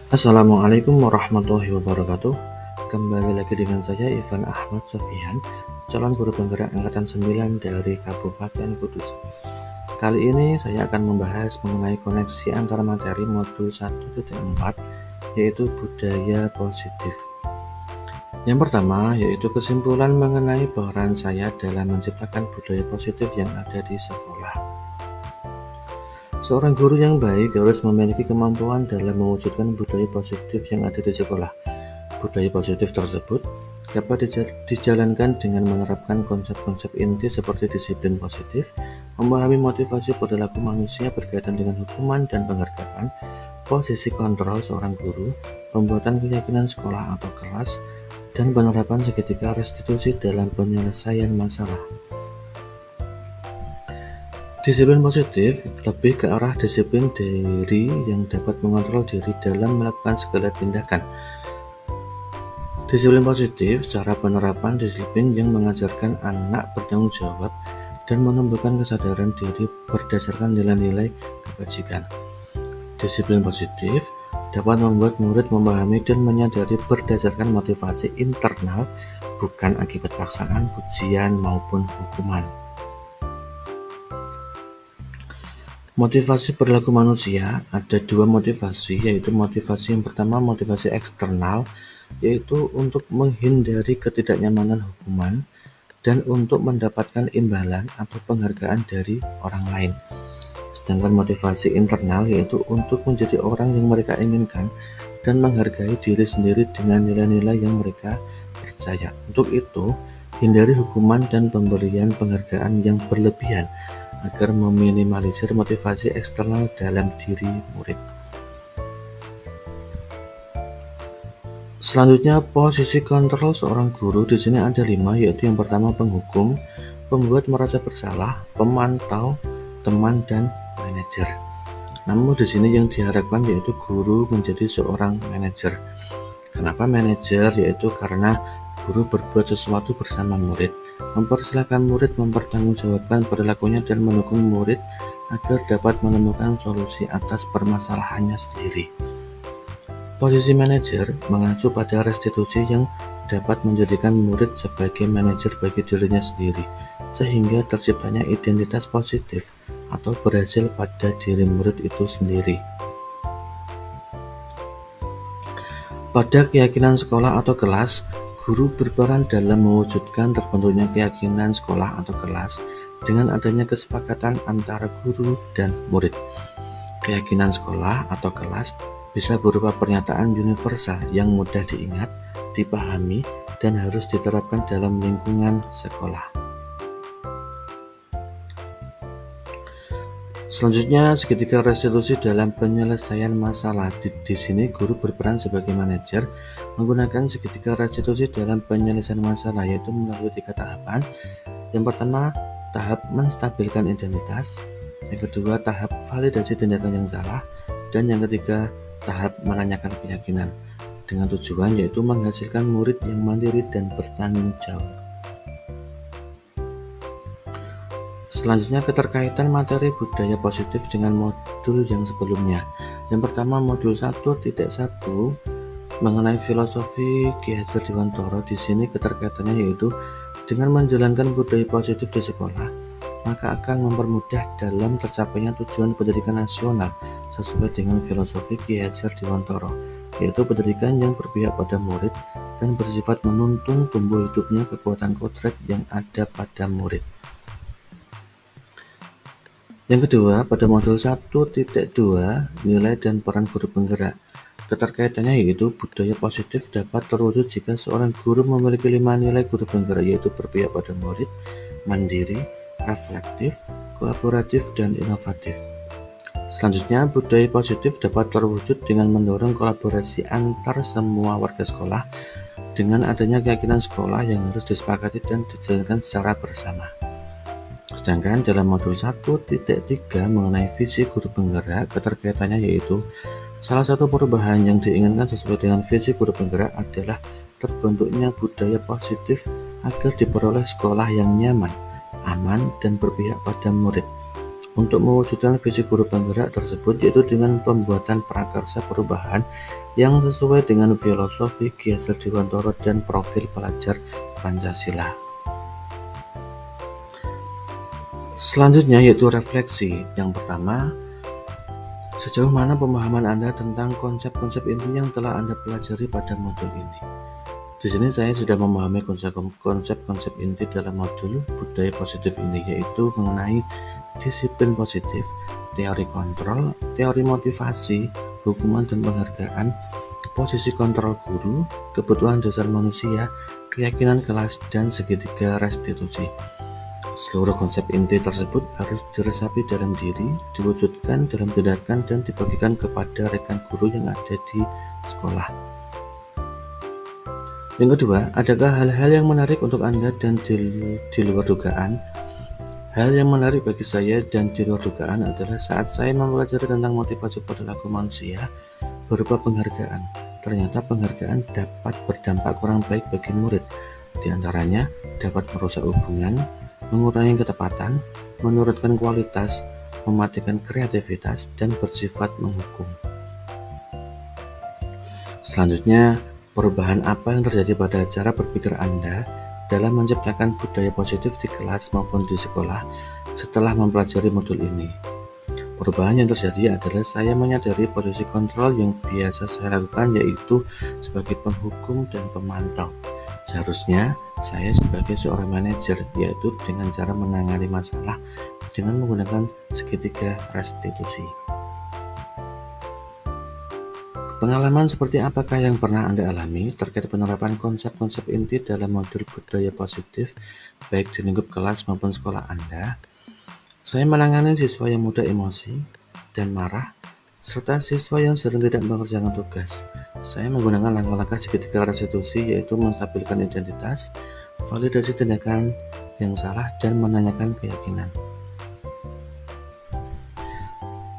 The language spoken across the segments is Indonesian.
Assalamualaikum warahmatullahi wabarakatuh. Kembali lagi dengan saya Ivan Ahmad Sofian, calon guru penggerak angkatan 9 dari Kabupaten Kudus. Kali ini saya akan membahas mengenai koneksi antara materi modul 1.4, yaitu budaya positif. Yang pertama yaitu kesimpulan mengenai peran saya dalam menciptakan budaya positif yang ada di sekolah. Seorang guru yang baik harus memiliki kemampuan dalam mewujudkan budaya positif yang ada di sekolah. Budaya positif tersebut dapat dijalankan dengan menerapkan konsep-konsep inti seperti disiplin positif, memahami motivasi perilaku manusia berkaitan dengan hukuman dan penghargaan, posisi kontrol seorang guru, pembuatan keyakinan sekolah atau kelas, dan penerapan segitiga restitusi dalam penyelesaian masalah. Disiplin positif lebih ke arah disiplin diri yang dapat mengontrol diri dalam melakukan segala tindakan. Disiplin positif cara penerapan disiplin yang mengajarkan anak bertanggung jawab dan menumbuhkan kesadaran diri berdasarkan nilai-nilai kebajikan. Disiplin positif dapat membuat murid memahami dan menyadari berdasarkan motivasi internal, bukan akibat paksaan, pujian, maupun hukuman. Motivasi perilaku manusia ada dua motivasi, yaitu motivasi yang pertama motivasi eksternal, yaitu untuk menghindari ketidaknyamanan hukuman dan untuk mendapatkan imbalan atau penghargaan dari orang lain. Sedangkan motivasi internal yaitu untuk menjadi orang yang mereka inginkan dan menghargai diri sendiri dengan nilai-nilai yang mereka percaya. Untuk itu, hindari hukuman dan pemberian penghargaan yang berlebihan agar meminimalisir motivasi eksternal dalam diri murid. Selanjutnya, posisi kontrol seorang guru di sini ada 5, yaitu yang pertama penghukum, pembuat merasa bersalah, pemantau, teman, dan manajer. Namun di sini yang diharapkan yaitu guru menjadi seorang manajer. Kenapa manajer? Yaitu karena guru berbuat sesuatu bersama murid, mempersilahkan murid mempertanggungjawabkan perilakunya dan mendukung murid agar dapat menemukan solusi atas permasalahannya sendiri. Posisi manajer mengacu pada restitusi yang dapat menjadikan murid sebagai manajer bagi dirinya sendiri, sehingga terciptanya identitas positif atau berhasil pada diri murid itu sendiri. Pada keyakinan sekolah atau kelas, guru berperan dalam mewujudkan terbentuknya keyakinan sekolah atau kelas dengan adanya kesepakatan antara guru dan murid. Keyakinan sekolah atau kelas bisa berupa pernyataan universal yang mudah diingat, dipahami, dan harus diterapkan dalam lingkungan sekolah. Selanjutnya, segitiga restitusi dalam penyelesaian masalah. Di sini guru berperan sebagai manajer menggunakan segitiga restitusi dalam penyelesaian masalah, yaitu melalui 3 tahapan. Yang pertama, tahap menstabilkan identitas. Yang kedua, tahap validasi tindakan yang salah. Dan yang ketiga, tahap menanyakan keyakinan. Dengan tujuan yaitu menghasilkan murid yang mandiri dan bertanggung jawab. Selanjutnya, keterkaitan materi budaya positif dengan modul yang sebelumnya. Yang pertama, modul 1.1 mengenai filosofi Ki Hajar Dewantara. Di sini keterkaitannya yaitu dengan menjalankan budaya positif di sekolah, maka akan mempermudah dalam tercapainya tujuan pendidikan nasional sesuai dengan filosofi Ki Hajar Dewantara, yaitu pendidikan yang berpihak pada murid dan bersifat menuntun tumbuh hidupnya kekuatan kodrat yang ada pada murid. Yang kedua, pada modul 1.2 nilai dan peran guru penggerak. Keterkaitannya yaitu budaya positif dapat terwujud jika seorang guru memiliki 5 nilai guru penggerak, yaitu berpihak pada murid, mandiri, reflektif, kolaboratif, dan inovatif. Selanjutnya, budaya positif dapat terwujud dengan mendorong kolaborasi antar semua warga sekolah dengan adanya keyakinan sekolah yang harus disepakati dan dijalankan secara bersama. Sedangkan dalam modul 1.3 mengenai visi guru penggerak, keterkaitannya yaitu salah satu perubahan yang diinginkan sesuai dengan visi guru penggerak adalah terbentuknya budaya positif agar diperoleh sekolah yang nyaman, aman, dan berpihak pada murid. untuk mewujudkan visi guru penggerak tersebut, yaitu dengan pembuatan prakarsa perubahan yang sesuai dengan filosofi Ki Hajar Dewantara dan profil pelajar Pancasila. Selanjutnya yaitu refleksi. Yang pertama, sejauh mana pemahaman Anda tentang konsep-konsep inti yang telah Anda pelajari pada modul ini? Di sini saya sudah memahami konsep-konsep inti dalam modul budaya positif ini, yaitu mengenai disiplin positif, teori kontrol, teori motivasi, hukuman dan penghargaan, posisi kontrol guru, kebutuhan dasar manusia, keyakinan kelas, dan segitiga restitusi. Seluruh konsep inti tersebut harus diresapi dalam diri, diwujudkan dalam tindakan, dan dibagikan kepada rekan guru yang ada di sekolah. Yang kedua, adakah hal-hal yang menarik untuk Anda dan di luar dugaan? Hal yang menarik bagi saya dan di luar dugaan adalah saat saya mempelajari tentang motivasi perilaku manusia berupa penghargaan. Ternyata penghargaan dapat berdampak kurang baik bagi murid. Di antaranya dapat merusak hubungan, mengurangi ketepatan, menurunkan kualitas, mematikan kreativitas, dan bersifat menghukum. Selanjutnya, perubahan apa yang terjadi pada cara berpikir Anda dalam menciptakan budaya positif di kelas maupun di sekolah setelah mempelajari modul ini? Perubahan yang terjadi adalah saya menyadari posisi kontrol yang biasa saya lakukan, yaitu sebagai penghukum dan pemantau. Seharusnya saya sebagai seorang manajer, yaitu dengan cara menangani masalah dengan menggunakan segitiga restitusi. Pengalaman seperti apakah yang pernah Anda alami terkait penerapan konsep-konsep inti dalam modul budaya positif, baik di lingkup kelas maupun sekolah Anda? Saya menangani siswa yang mudah emosi dan marah, serta siswa yang sering tidak mengerjakan tugas. Saya menggunakan langkah-langkah segitiga restitusi, yaitu menstabilkan identitas, validasi tindakan yang salah, dan menanyakan keyakinan.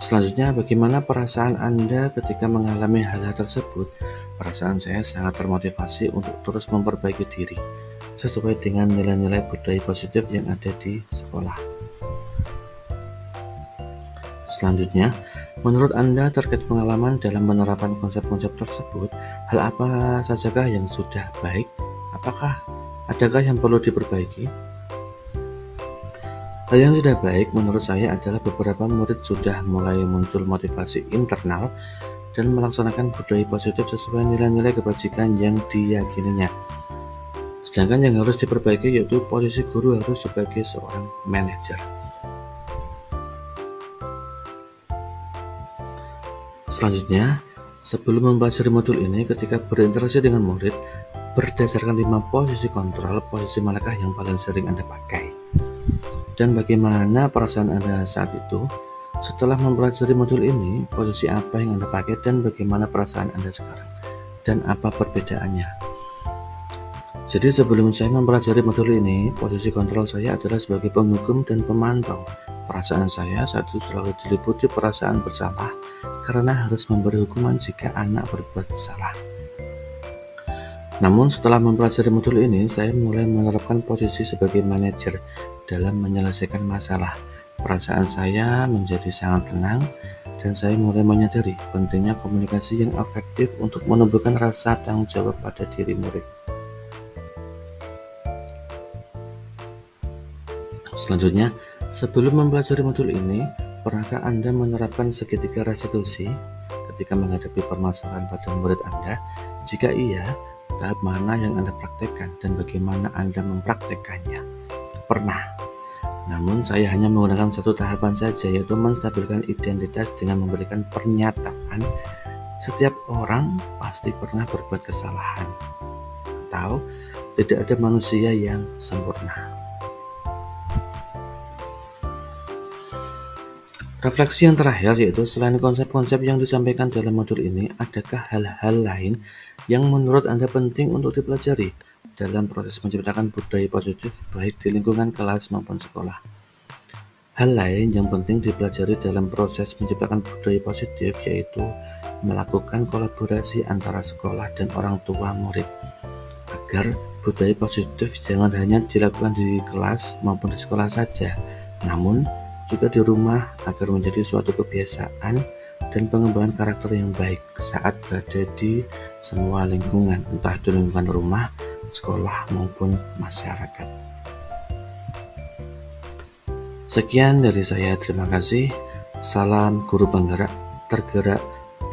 Selanjutnya, bagaimana perasaan Anda ketika mengalami hal-hal tersebut? Perasaan saya sangat termotivasi untuk terus memperbaiki diri, sesuai dengan nilai-nilai budaya positif yang ada di sekolah. Selanjutnya, menurut Anda terkait pengalaman dalam penerapan konsep-konsep tersebut, hal apa sajakah yang sudah baik? Adakah yang perlu diperbaiki? Hal yang sudah baik menurut saya adalah beberapa murid sudah mulai muncul motivasi internal dan melaksanakan budaya positif sesuai nilai-nilai kebajikan yang diyakininya. Sedangkan yang harus diperbaiki yaitu posisi guru harus sebagai seorang manajer. Selanjutnya, sebelum mempelajari modul ini, ketika berinteraksi dengan murid, berdasarkan 5 posisi kontrol, posisi manakah yang paling sering Anda pakai? Dan bagaimana perasaan Anda saat itu? Setelah mempelajari modul ini, posisi apa yang Anda pakai dan bagaimana perasaan Anda sekarang? Dan apa perbedaannya? Jadi sebelum saya mempelajari modul ini, posisi kontrol saya adalah sebagai penghukum dan pemantau. Perasaan saya saat itu selalu diliputi perasaan bersalah karena harus memberi hukuman jika anak berbuat salah. Namun setelah mempelajari modul ini, saya mulai menerapkan posisi sebagai manajer dalam menyelesaikan masalah. Perasaan saya menjadi sangat tenang dan saya mulai menyadari pentingnya komunikasi yang efektif untuk menumbuhkan rasa tanggung jawab pada diri murid. Selanjutnya, sebelum mempelajari modul ini, pernahkah Anda menerapkan segitiga restitusi ketika menghadapi permasalahan pada murid Anda? Jika iya, tahap mana yang Anda praktekkan dan bagaimana Anda mempraktekannya? Pernah. Namun saya hanya menggunakan satu tahapan saja, yaitu menstabilkan identitas dengan memberikan pernyataan setiap orang pasti pernah berbuat kesalahan atau tidak ada manusia yang sempurna. Refleksi yang terakhir yaitu selain konsep-konsep yang disampaikan dalam modul ini, adakah hal-hal lain yang menurut Anda penting untuk dipelajari dalam proses menciptakan budaya positif baik di lingkungan kelas maupun sekolah? Hal lain yang penting dipelajari dalam proses menciptakan budaya positif yaitu melakukan kolaborasi antara sekolah dan orang tua murid agar budaya positif jangan hanya dilakukan di kelas maupun di sekolah saja, namun juga di rumah agar menjadi suatu kebiasaan dan pengembangan karakter yang baik saat berada di semua lingkungan, entah itu lingkungan rumah, sekolah, maupun masyarakat. Sekian dari saya, terima kasih. Salam guru penggerak, tergerak,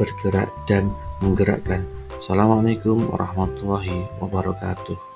bergerak, dan menggerakkan. Assalamualaikum warahmatullahi wabarakatuh.